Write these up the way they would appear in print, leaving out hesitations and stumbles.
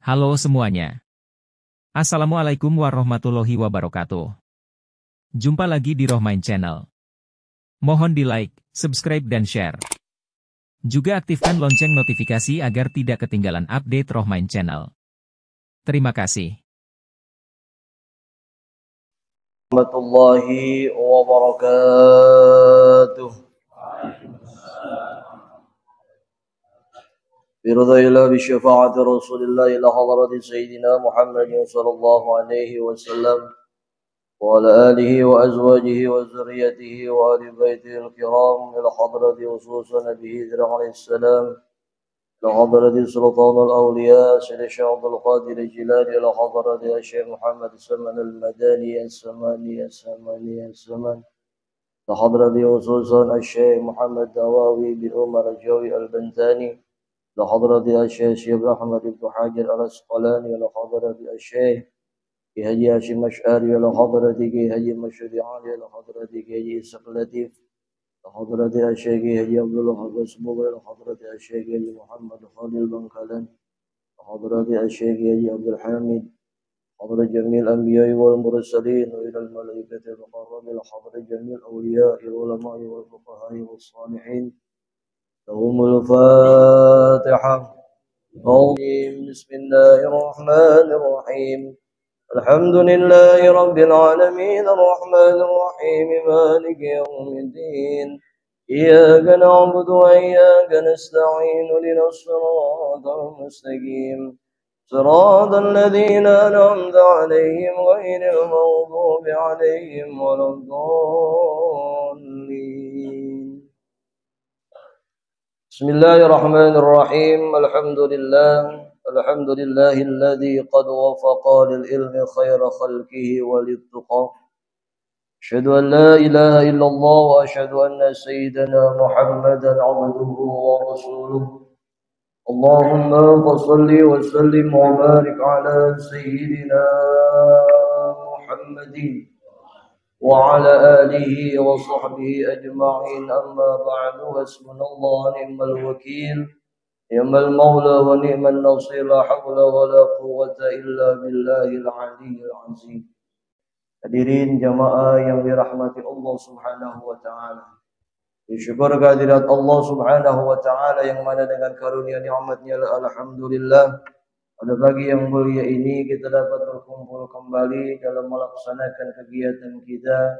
Halo semuanya. Assalamualaikum warahmatullahi wabarakatuh. Jumpa lagi di Rohmain Channel. Mohon di like, subscribe dan share. Juga aktifkan lonceng notifikasi agar tidak ketinggalan update Rohmain Channel. Terima kasih. Warahmatullahi wabarakatuh. برضا الله بشفاعة رسول الله إلى حضرة سيدنا محمد صلى الله عليه وسلم وعلى آله وأزواجه وذريته وآل بيته الكرام إلى حضرة خصوصا نبيه عليه السلام إلى حضرة سلطان الأولياء سيد الشيخ عبد القادر الجيلاني إلى حضرة الشيخ محمد السمن المدني السماني لحضرة خصوصا الشيخ محمد دواوي بن عمر الجوي البنتاني لحضرة الشيخ أحمد بن حجر الأسقلاني لحضرة الشيخ هجي هاشم أشعري لحضرة هجي مشهد علي لحضرة هجي إسحاق لطيف لحضرة الشيخ هجي عبد الله حسبوغ لحضرة الشيخ هجي محمد خالد بن كلن لحضرة الشيخ هجي عبد الحميد حضرة جميع الأنبياء والمرسلين وإلى الملائكة المقربين لحضرة جميع الأولياء والعلماء والفقهاء والصالحين لهم الفاتحة. بسم الله الرحمن الرحيم الحمد لله رب العالمين الرحمن الرحيم مالك يوم الدين إياك نعبد وإياك نستعين اهدنا الصراط المستقيم صراط الذين أنعمت عليهم غير المغضوب عليهم ولا الضالين. بسم الله الرحمن الرحيم الحمد لله الذي قد وفق للعلم خير خلقه وللتقى أشهد أن لا إله إلا الله وأشهد أن سيدنا محمدا عبده ورسوله اللهم صل وسلم وبارك على سيدنا محمد وعلى آله وصحبه أجمعين أما بعد حسبنا الله ونعم الوكيل نعم المولى ونعم النصير لا حول ولا قوة إلا بالله العلي العظيم. Hadirin jamaah yang dirahmati Allah Subhanahu wa taala. Bersyukur kehadirat Allah Subhanahu wa taala yang mana dengan karunia nikmatnya alhamdulillah pada pagi yang mulia ini kita dapat berkumpul kembali dalam melaksanakan kegiatan kita.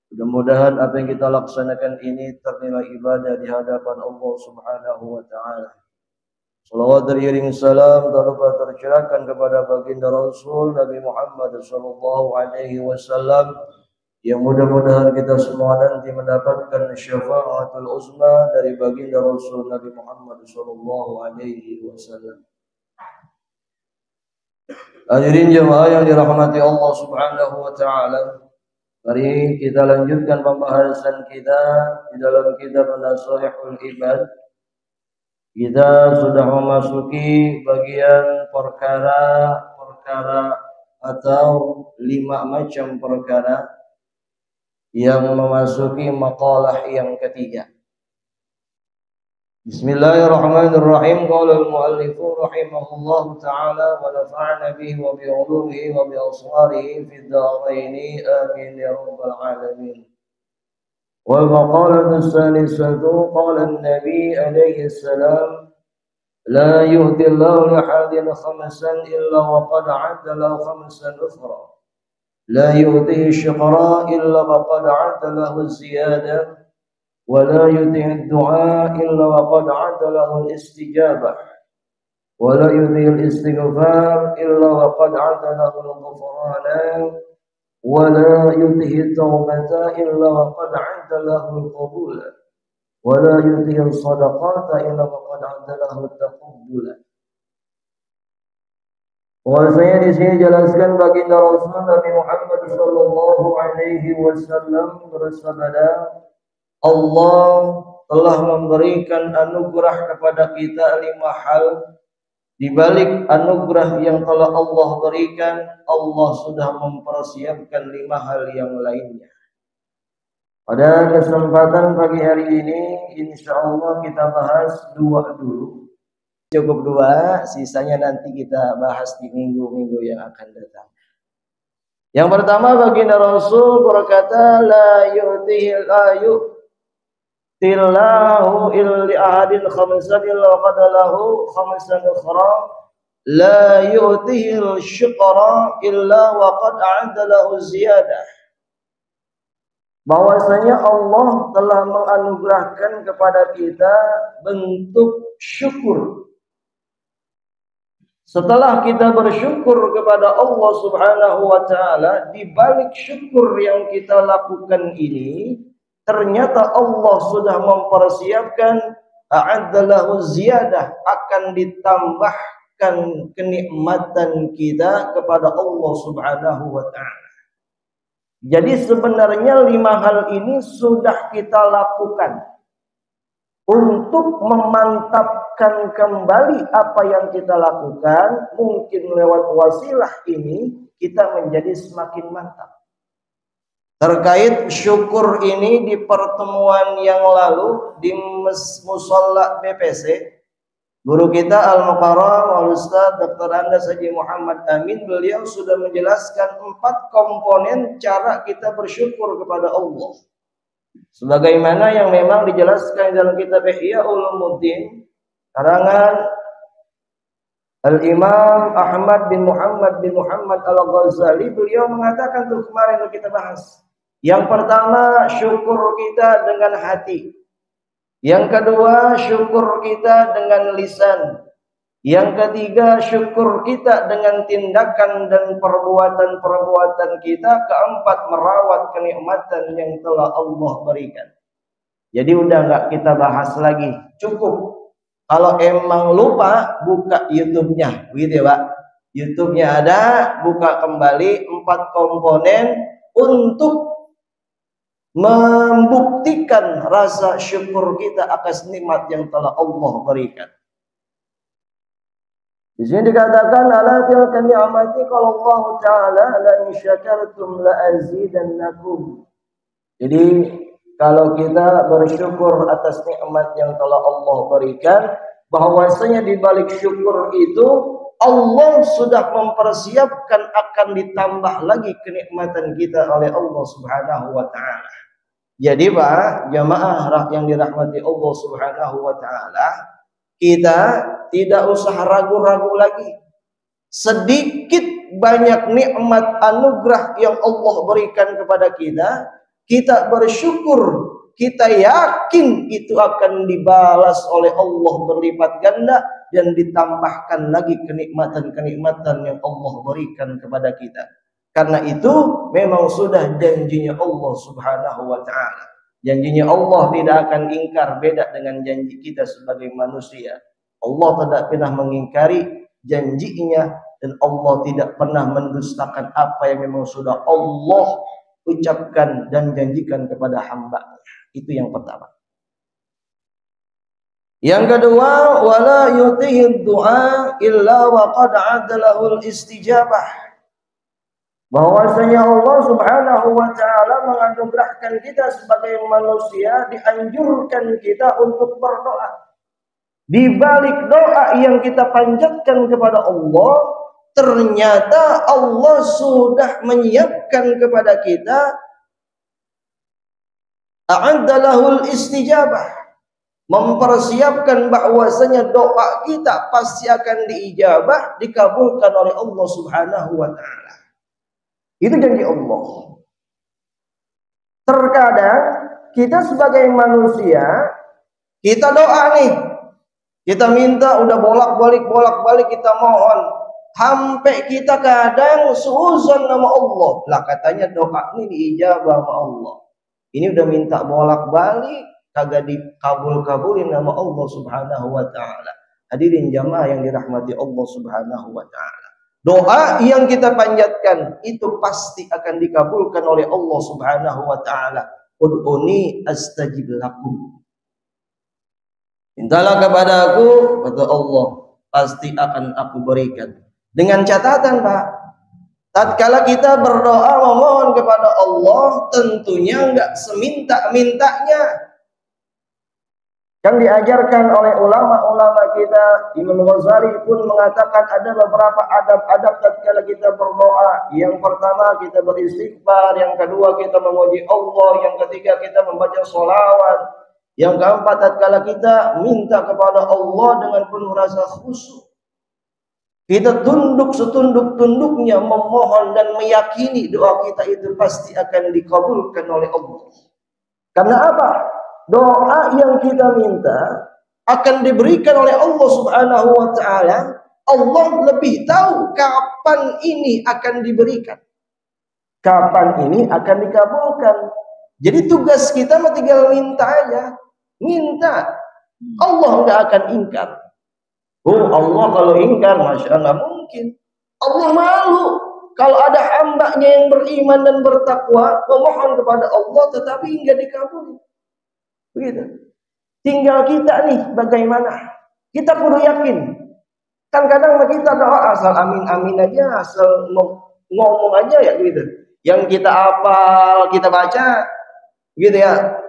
Mudah-mudahan apa yang kita laksanakan ini ternilai ibadah di hadapan Allah Subhanahu wa taala. Salawat beriring salam tak lupa tercurahkan kepada baginda Rasul Nabi Muhammad sallallahu alaihi wasallam yang mudah-mudahan kita semua nanti mendapatkan syafaatul uzma dari baginda Rasul Nabi Muhammad sallallahu alaihi wasallam. Hadirin jemaah yang dirahmati Allah Subhanahu wa taala, mari kita lanjutkan pembahasan kita di dalam kitab Nasaihul Ibad. Kita sudah memasuki bagian perkara-perkara atau 5 macam perkara yang memasuki maqalah yang ketiga. Bismillahirrahmanirrahim. Qala al-muallif rahimahullah ta'ala wa nafa'ana bihi wa bi 'ulumihi wa bi asrarihi fid dharain amin ya rabbal alamin. Wal maqalatu as-salisatu qala an-nabi alaihi salam la yu'ti Allahu li ahadin khamsan illa wa qad 'adda lahu khamsan ukhra la yu'tihi shiqra illa wa qad 'adda lahu ziyada ولا يطيع الدعاء إلا وقد عد له الاستجابة ولا يطيع الاستغفار إلا وقد عد له الغفران ولا يطيع التوبة إلا وقد عد له القبول ولا يطيع الصدقات إلا وقد عد له التقبل. Bahwasanya di sini jelaskan baginda Rasul Nabi Muhammad sallallahu alaihi wasallam bersabda, Allah telah memberikan anugerah kepada kita 5 hal. Di balik anugerah yang telah Allah berikan, Allah sudah mempersiapkan 5 hal yang lainnya. Pada kesempatan pagi hari ini, insya Allah kita bahas 2 dulu. Cukup 2, sisanya nanti kita bahas di minggu-minggu yang akan datang. Yang pertama, baginda Rasul berkata, la yu'tihil yu'tillahu illi ahadin khamsan illa qadalahu khamsan ukhra la yu'tihil syuqra illa wa qad a'adda lahu ziyadah. Bahwasanya Allah telah menganugerahkan kepada kita bentuk syukur. Setelah kita bersyukur kepada Allah Subhanahu wa taala, di balik syukur yang kita lakukan ini, ternyata Allah sudah mempersiapkan a'addalahu ziyadah, akan ditambahkan kenikmatan kita kepada Allah Subhanahu wa taala. Jadi sebenarnya 5 hal ini sudah kita lakukan untuk memantapkan kembali apa yang kita lakukan. Mungkin lewat wasilah ini kita menjadi semakin mantap. Terkait syukur ini, di pertemuan yang lalu di Musholla BPC, guru kita Al-Mukarram Al-Ustaz Dr. Andes Haji Muhammad Amin, beliau sudah menjelaskan 4 komponen cara kita bersyukur kepada Allah. Sebagaimana yang memang dijelaskan dalam kitab Ihya Ulumuddin karangan Al-Imam Ahmad bin Muhammad Al-Ghazali, beliau mengatakan tuh kemarin kita bahas. Yang pertama, syukur kita dengan hati. Yang kedua, syukur kita dengan lisan. Yang ketiga, syukur kita dengan tindakan dan perbuatan-perbuatan kita. Keempat, merawat kenikmatan yang telah Allah berikan. Jadi udah nggak kita bahas lagi, cukup. Kalau emang lupa, buka YouTube-nya, gitu ya Pak. YouTube-nya ada, buka kembali 4 komponen untuk membuktikan rasa syukur kita atas nikmat yang telah Allah berikan. Di sini dikatakan ala tilka ni'mati qala Allah taala la in syakartum la azidannakum. Jadi kalau kita bersyukur atas nikmat yang telah Allah berikan, bahwasanya di balik syukur itu Allah sudah mempersiapkan akan ditambah lagi kenikmatan kita oleh Allah Subhanahu wa taala. Jadi Pak, jamaah yang dirahmati Allah Subhanahu wa taala, kita tidak usah ragu-ragu lagi. Sedikit banyak nikmat anugerah yang Allah berikan kepada kita, kita bersyukur, kita yakin itu akan dibalas oleh Allah berlipat ganda dan ditambahkan lagi kenikmatan-kenikmatan yang Allah berikan kepada kita. Karena itu memang sudah janjinya Allah Subhanahu wa taala. Janjinya Allah tidak akan ingkar, beda dengan janji kita sebagai manusia. Allah tidak pernah mengingkari janjinya dan Allah tidak pernah mendustakan apa yang memang sudah Allah ucapkan dan janjikan kepada hamba. Itu yang pertama. Yang kedua, wala yutihi du'a illa wa qad adalahul istijabah. Bahwasanya Allah Subhanahu wa taala menganugerahkan kita sebagai manusia, dianjurkan kita untuk berdoa. Di balik doa yang kita panjatkan kepada Allah, ternyata Allah sudah menyiapkan kepada kita a'addalahul istijabah, mempersiapkan bahwasanya doa kita pasti akan diijabah, dikabulkan oleh Allah Subhanahu wa taala. Itu janji Allah. Terkadang kita sebagai manusia, kita doa nih, kita minta udah bolak-balik kita mohon, sampai kita kadang suuzon nama Allah. Lah katanya doa ini diijabah sama Allah. Ini udah minta bolak-balik, kagak dikabul-kabulin nama Allah Subhanahu wa taala. Hadirin jamaah yang dirahmati Allah Subhanahu wa taala. Doa yang kita panjatkan itu pasti akan dikabulkan oleh Allah Subhanahu wa taala. Ud'uni astajib lakum. Mintalah kepadaku, kata Allah, pasti akan aku berikan. Dengan catatan, Pak, tatkala kita berdoa memohon kepada Allah, tentunya enggak seminta-mintanya. Kan diajarkan oleh ulama-ulama kita, Imam Ghazali pun mengatakan ada beberapa adab-adab tatkala kita berdoa. Yang pertama kita beristighfar, yang kedua kita memuji Allah, yang ketiga kita membaca sholawat, yang keempat tatkala kita minta kepada Allah dengan penuh rasa khusyuk. Kita tunduk setunduk-tunduknya memohon dan meyakini doa kita itu pasti akan dikabulkan oleh Allah. Karena apa? Doa yang kita minta akan diberikan oleh Allah Subhanahu wa taala. Allah lebih tahu kapan ini akan diberikan. Kapan ini akan dikabulkan. Jadi tugas kita tinggal minta aja. Minta. Allah enggak akan ingkar. Oh, Allah kalau ingkar, Masya Allah, mungkin. Allah malu kalau ada hambanya yang beriman dan bertakwa memohon kepada Allah tetapi enggak dikabuli. Begitu. Tinggal kita nih bagaimana? Kita perlu yakin. Kan kadang kita doa asal amin-amin aja, asal ngomong aja ya gitu. Yang kita hafal, kita baca gitu ya.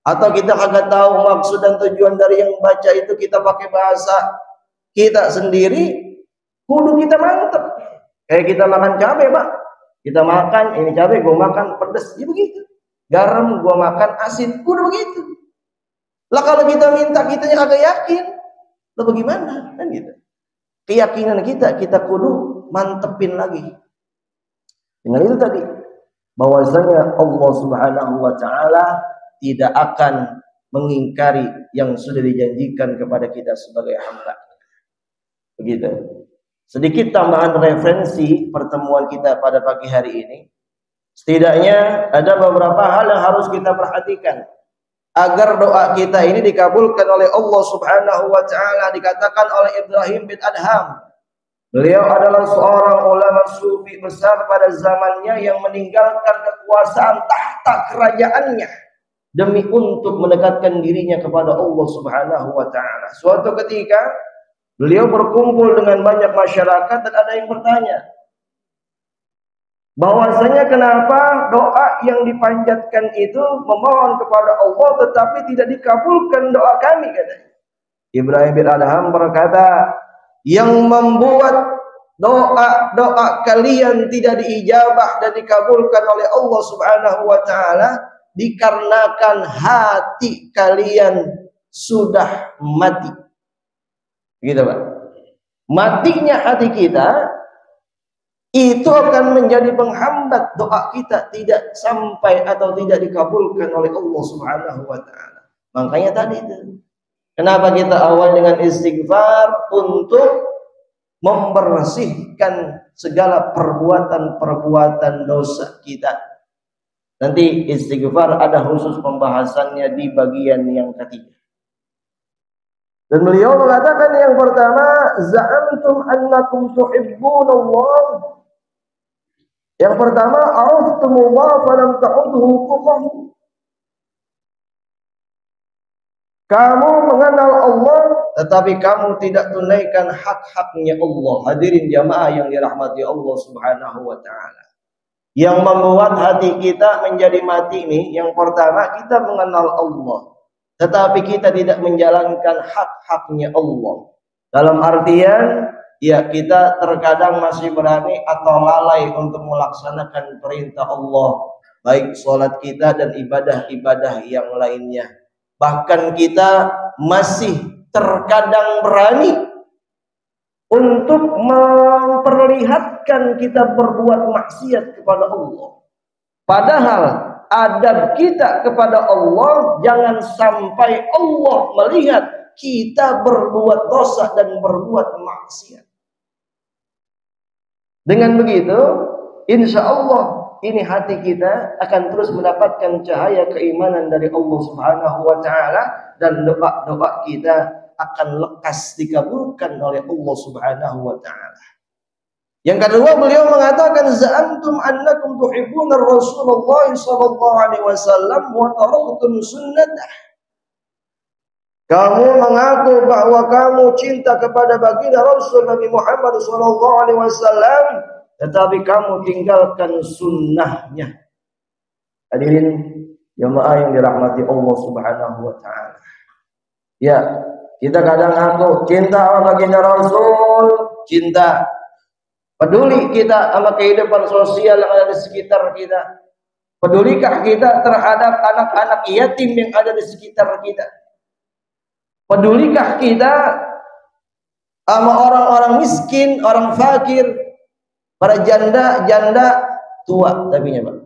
Atau kita kagak tahu maksud dan tujuan dari yang baca itu, kita pakai bahasa kita sendiri, kudu kita mantep. Kayak kita makan cabai, Pak. Kita makan ini cabai, gua makan pedas, ya begitu. Garam gua makan asin, kudu begitu. Lah kalau kita minta kitanya kagak yakin, lah bagaimana? Kan gitu. Keyakinan kita kudu mantepin lagi. Dengan itu tadi, bahwasanya Allah Subhanahu wa taala tidak akan mengingkari yang sudah dijanjikan kepada kita sebagai hamba. Begitu. Sedikit tambahan referensi pertemuan kita pada pagi hari ini. Setidaknya ada beberapa hal yang harus kita perhatikan agar doa kita ini dikabulkan oleh Allah Subhanahu wa taala. Dikatakan oleh Ibrahim bin Adham, beliau adalah seorang ulama sufi besar pada zamannya yang meninggalkan kekuasaan tahta kerajaannya demi untuk mendekatkan dirinya kepada Allah Subhanahu wa taala. Suatu ketika beliau berkumpul dengan banyak masyarakat dan ada yang bertanya bahwasanya kenapa doa yang dipanjatkan itu memohon kepada Allah tetapi tidak dikabulkan doa kami, katanya. Ibrahim bin Adham berkata, yang membuat doa kalian tidak diijabah dan dikabulkan oleh Allah Subhanahu wa taala dikarenakan hati kalian sudah mati. Gitu, Pak. Matinya hati kita itu akan menjadi penghambat doa kita tidak sampai atau tidak dikabulkan oleh Allah Subhanahu wa taala. Makanya tadi itu, kenapa kita awal dengan istighfar untuk membersihkan segala perbuatan-perbuatan dosa kita. Nanti istighfar ada khusus pembahasannya di bagian yang ketiga. Dan beliau mengatakan yang pertama, za'amtum annakum tuhibbunallah. Yang pertama, araftumullah falam ta'udhu huquqahu. Kamu mengenal Allah tetapi kamu tidak tunaikan hak-haknya Allah. Hadirin jamaah yang dirahmati Allah Subhanahu wa taala. Yang membuat hati kita menjadi mati ini, yang pertama kita mengenal Allah tetapi kita tidak menjalankan hak-haknya Allah. Dalam artian, ya kita terkadang masih berani atau lalai untuk melaksanakan perintah Allah, baik sholat kita dan ibadah-ibadah yang lainnya. Bahkan kita masih terkadang berani untuk memperlihatkan kita berbuat maksiat kepada Allah. Padahal adab kita kepada Allah, jangan sampai Allah melihat kita berbuat dosa dan berbuat maksiat. Dengan begitu, insya Allah ini hati kita akan terus mendapatkan cahaya keimanan dari Allah Subhanahu wa taala dan doa-doa kita akan lekas dikabulkan oleh Allah Subhanahu wa taala. Yang kedua, beliau mengatakan za'amtum annakum tuhibbuna Rasulullah sallallahu alaihi wasallam wa taraktum sunnatah. Kamu mengaku bahwa kamu cinta kepada baginda Rasul Nabi Muhammad sallallahu alaihi wasallam, tetapi kamu tinggalkan sunnahnya. Hadirin jemaah yang dirahmati Allah Subhanahu wa taala. Ya, kita kadang ngaku cinta sama baginda Rasul, cinta. Peduli kita sama kehidupan sosial yang ada di sekitar kita. Pedulikah kita terhadap anak-anak yatim yang ada di sekitar kita? Pedulikah kita sama orang-orang miskin, orang fakir, para janda tua tapi Pak.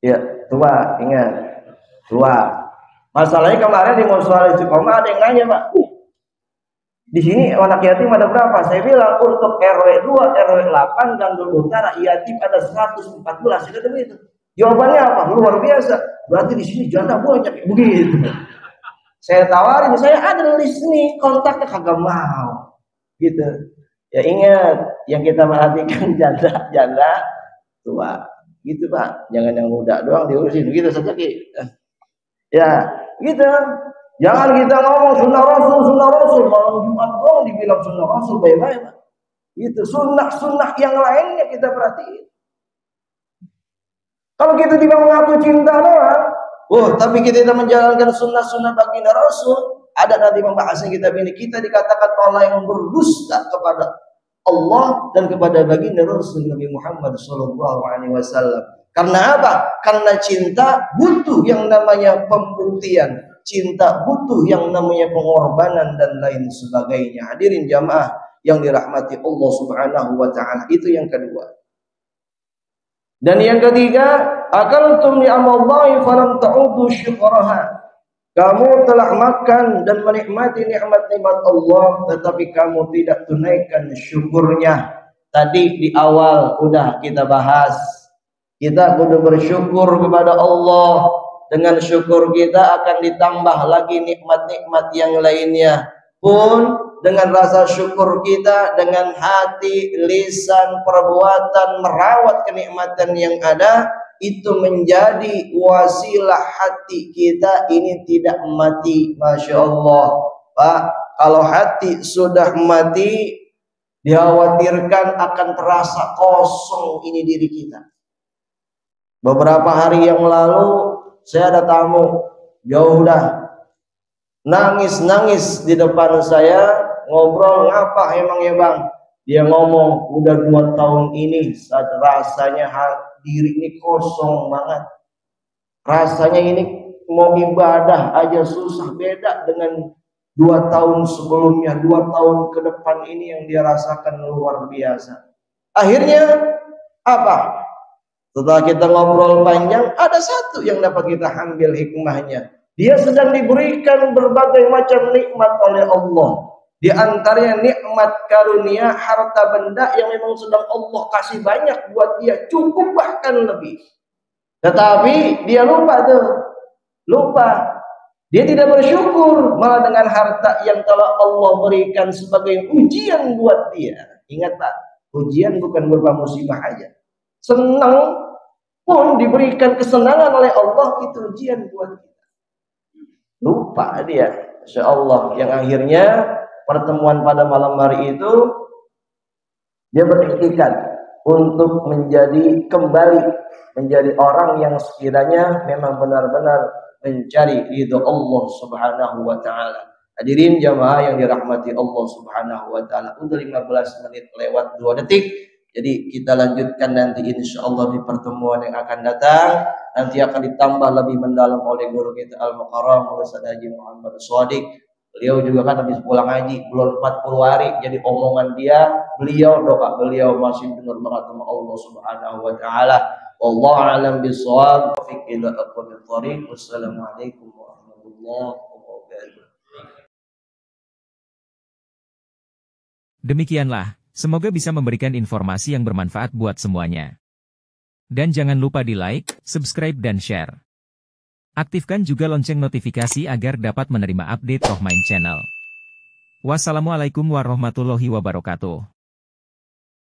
Ya, tua, ingat. Tua. Masalahnya kemarin di Musyola Istiqomah ada yang nanya, Pak. Di sini anak yatim ada berapa? Saya bilang untuk RW 2, RW 8 Gandul Utara yatim ada 114. Saya kata begitu. Jawabannya apa? Luar biasa. Berarti di sini janda banyak begitu. Saya tawarin, saya ada list nih, kontaknya kagak mau. Gitu. Ya ingat, yang kita perhatikan janda tua. Gitu, Pak. Jangan yang muda doang diurusin. Gitu saja, Ki. Ya, gitu. Jangan kita ngomong sunnah Rasul. Malam Jumat doang dibilang sunnah Rasul, baik-baik, Pak. Gitu. Sunnah yang lainnya kita perhatiin. Kalau kita tidak mengaku cinta doang, tapi kita tidak menjalankan sunnah baginda Rasul, ada nanti pembahasan kita ini, kita dikatakan orang yang berdusta kepada Allah dan kepada baginda Rasul Nabi Muhammad SAW. Karena apa? Karena cinta butuh yang namanya pembuktian, cinta butuh yang namanya pengorbanan dan lain sebagainya. Hadirin jamaah yang dirahmati Allah Subhanahu wa taala. Itu yang kedua. Dan yang ketiga, akaltum ni'amallahi falam ta'udu syukraha. Kamu telah makan dan menikmati nikmat-nikmat Allah, tetapi kamu tidak tunaikan syukurnya. Tadi di awal udah kita bahas. Kita kudu bersyukur kepada Allah. Dengan syukur kita akan ditambah lagi nikmat-nikmat yang lainnya. Pun dengan rasa syukur kita, dengan hati, lisan, perbuatan, merawat kenikmatan yang ada, itu menjadi wasilah hati kita ini tidak mati. Masya Allah, Pak, kalau hati sudah mati, dikhawatirkan akan terasa kosong ini diri kita. Beberapa hari yang lalu saya ada tamu, jauh dah, nangis di depan saya, ngobrol, ngapa emang ya Bang? Dia ngomong, udah 2 tahun ini saat rasanya diri ini kosong banget. Rasanya ini mau ibadah aja susah, beda dengan 2 tahun sebelumnya. 2 tahun ke depan ini yang dia rasakan luar biasa. Akhirnya apa? Setelah kita ngobrol panjang, ada satu yang dapat kita ambil hikmahnya. Dia sedang diberikan berbagai macam nikmat oleh Allah. Di antaranya nikmat karunia harta benda yang memang sedang Allah kasih banyak buat dia, cukup bahkan lebih. Tetapi dia lupa. Dia tidak bersyukur malah dengan harta yang telah Allah berikan sebagai ujian buat dia. Ingat Pak, ujian bukan berupa musibah aja. Senang pun diberikan kesenangan oleh Allah, itu ujian buat kita. Lupa dia, Insya Allah, yang akhirnya pertemuan pada malam hari itu dia beriktikad untuk kembali menjadi orang yang sekiranya memang benar-benar mencari ridho Allah Subhanahu wa taala. Hadirin jamaah yang dirahmati Allah Subhanahu wa taala. Udah 15 menit lewat 2 detik. Jadi kita lanjutkan nanti insyaallah di pertemuan yang akan datang. Nanti akan ditambah lebih mendalam oleh guru kita Al-Mukarram Ustaz Haji Muhammad Shadiq. Beliau juga kan habis pulang haji, belum 40 hari. Jadi omongan beliau, doa beliau masih dengar banget sama Allah Subhanahu wa taala. Wallahu a'lam bishawab. Wassalamualaikum warahmatullahi wabarakatuh. Demikianlah, semoga bisa memberikan informasi yang bermanfaat buat semuanya. Dan jangan lupa di like, subscribe dan share. Aktifkan juga lonceng notifikasi agar dapat menerima update Rohmain Channel. Wassalamualaikum warahmatullahi wabarakatuh.